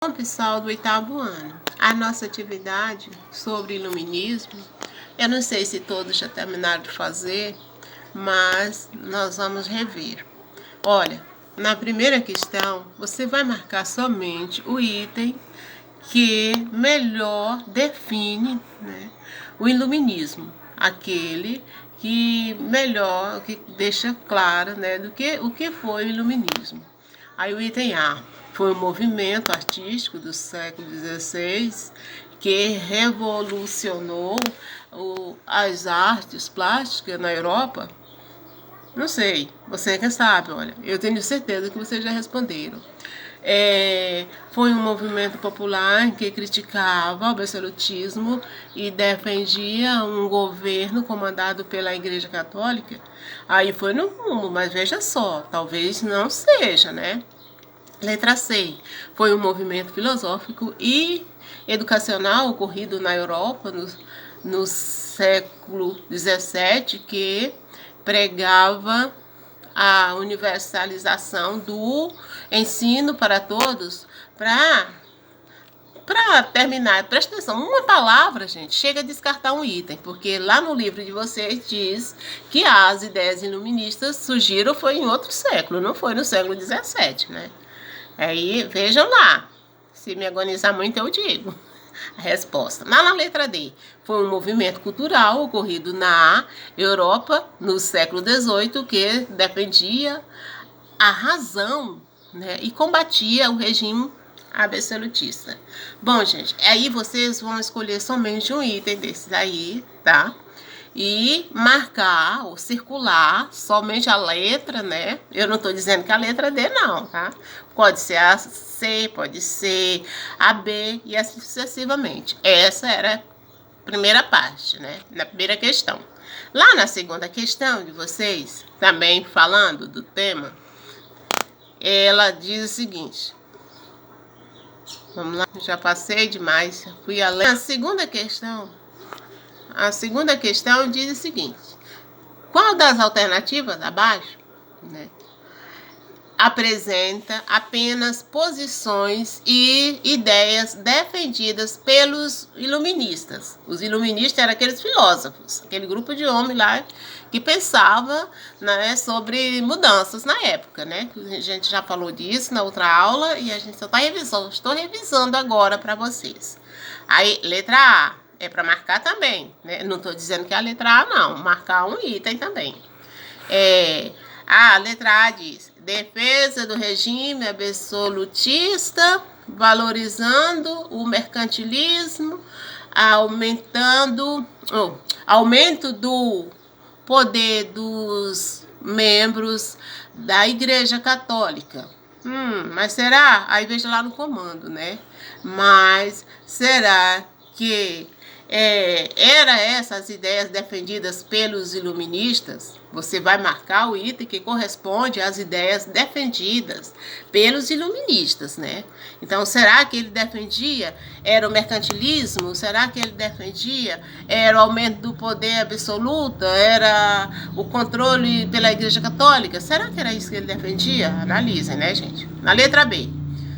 Bom, pessoal do 8º ano, a nossa atividade sobre iluminismo, eu não sei se todos já terminaram de fazer, mas nós vamos rever. Olha, na primeira questão, você vai marcar somente o item que melhor define, né, o iluminismo, aquele que melhor, que deixa claro, né, o que foi o iluminismo. Aí o item A foi um movimento artístico do século XVI que revolucionou as artes plásticas na Europa. Não sei, você que sabe, olha, eu tenho certeza que vocês já responderam. Foi um movimento popular que criticava o absolutismo e defendia um governo comandado pela Igreja Católica. Aí foi no rumo, mas veja só, talvez não seja, né? Letra C. Foi um movimento filosófico e educacional ocorrido na Europa no século XVII que pregava a universalização do ensino para todos. Para terminar, presta atenção, uma palavra, gente, chega a descartar um item, porque lá no livro de vocês diz que as ideias iluministas surgiram foi em outro século, não foi no século XVII, né? Aí, vejam lá, se me agonizar muito eu digo a resposta. Na letra D, foi um movimento cultural ocorrido na Europa no século XVIII que defendia a razão, né, e combatia o regime absolutista. Bom, gente, aí vocês vão escolher somente um item desses aí, tá? E marcar ou circular somente a letra, né? Eu não estou dizendo que a letra D não, tá? Pode ser a C, pode ser a B e assim sucessivamente. Essa era a primeira parte, né? Na primeira questão. Lá na segunda questão de vocês, também falando do tema, ela diz o seguinte. Vamos lá, já passei demais, fui além. A segunda questão diz o seguinte: qual das alternativas abaixo, né, apresenta apenas posições e ideias defendidas pelos iluministas? Os iluministas eram aqueles filósofos, aquele grupo de homens lá que pensava, né, sobre mudanças na época, né? A gente já falou disso na outra aula e a gente só está revisando, estou revisando agora para vocês. Aí, letra A. É para marcar também, né? Não estou dizendo que é a letra A, não. Marcar um item também. A letra A diz: defesa do regime absolutista, valorizando o mercantilismo, aumento do poder dos membros da Igreja Católica. Mas será? Aí veja lá no comando, né? Mas será que eram essas ideias defendidas pelos iluministas? Você vai marcar o item que corresponde às ideias defendidas pelos iluministas, né? Então, será que ele defendia era o mercantilismo? Será que ele defendia era o aumento do poder absoluto? Era o controle pela Igreja Católica? Será que era isso que ele defendia? Analisem, né, gente? Na letra B,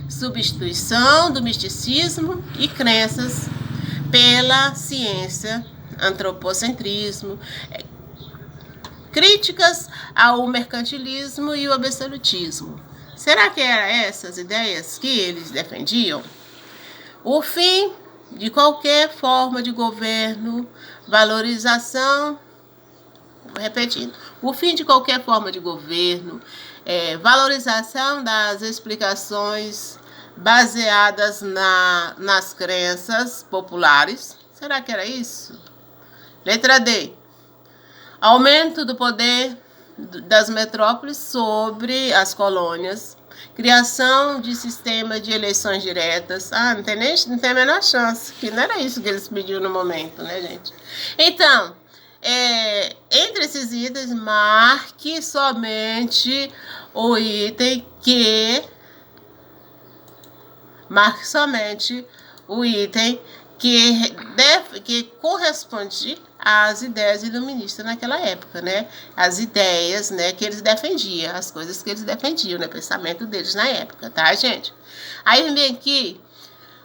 substituição do misticismo e crenças pela ciência, antropocentrismo, críticas ao mercantilismo e o absolutismo. Será que eram essas ideias que eles defendiam? O fim de qualquer forma de governo, valorização, repetindo, o fim de qualquer forma de governo, valorização das explicações baseadas nas crenças populares. Será que era isso? Letra D. Aumento do poder das metrópoles sobre as colônias. Criação de sistema de eleições diretas. Não tem a menor chance, que não era isso que eles pediram no momento, né, gente? Então, entre esses itens, marque somente o item que corresponde às ideias iluministas naquela época, né? As ideias, né, que eles defendiam, as coisas que eles defendiam, né? O pensamento deles na época, tá, gente? Aí vem aqui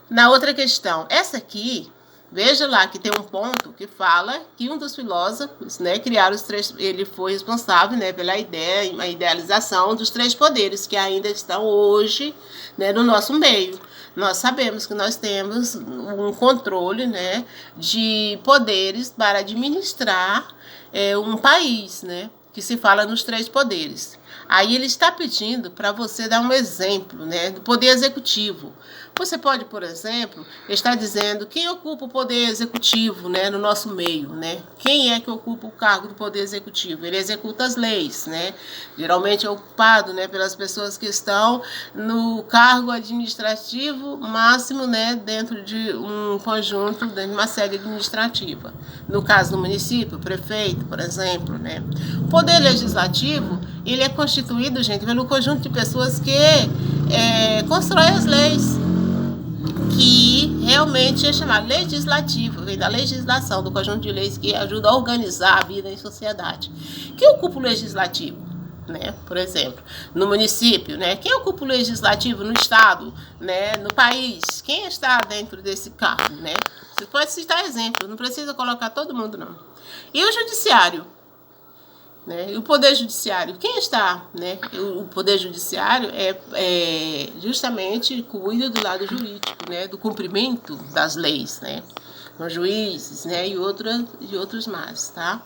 Na outra questão, essa aqui, veja lá que tem um ponto que fala que um dos filósofos, né, criaram os três, ele foi responsável, né, pela ideia, a idealização dos três poderes que ainda estão hoje, né, no nosso meio. Nós sabemos que nós temos um controle, né, de poderes para administrar um país, né, que se fala nos três poderes. Aí ele está pedindo para você dar um exemplo, né, do poder executivo. Você pode, por exemplo, estar dizendo quem ocupa o poder executivo, né, no nosso meio, né? Quem é que ocupa o cargo do poder executivo? Ele executa as leis, né? Geralmente é ocupado, né, pelas pessoas que estão no cargo administrativo máximo, né, dentro de um conjunto, dentro de uma sede administrativa. No caso do município, o prefeito, por exemplo, né? O poder legislativo, ele é constituído, gente, pelo conjunto de pessoas que constrói as leis, que realmente é chamado legislativo, vem da legislação, do conjunto de leis que ajuda a organizar a vida em sociedade. Quem ocupa o legislativo? Né? Por exemplo, no município, né? Quem ocupa o legislativo no estado, né? No país? Quem está dentro desse cargo, né? Você pode citar exemplo, não precisa colocar todo mundo, não. E o judiciário? Né? E o Poder Judiciário, quem está? Né? O Poder Judiciário justamente cuida do lado jurídico, né? Do cumprimento das leis, né? Os juízes, né? e outros mais, tá?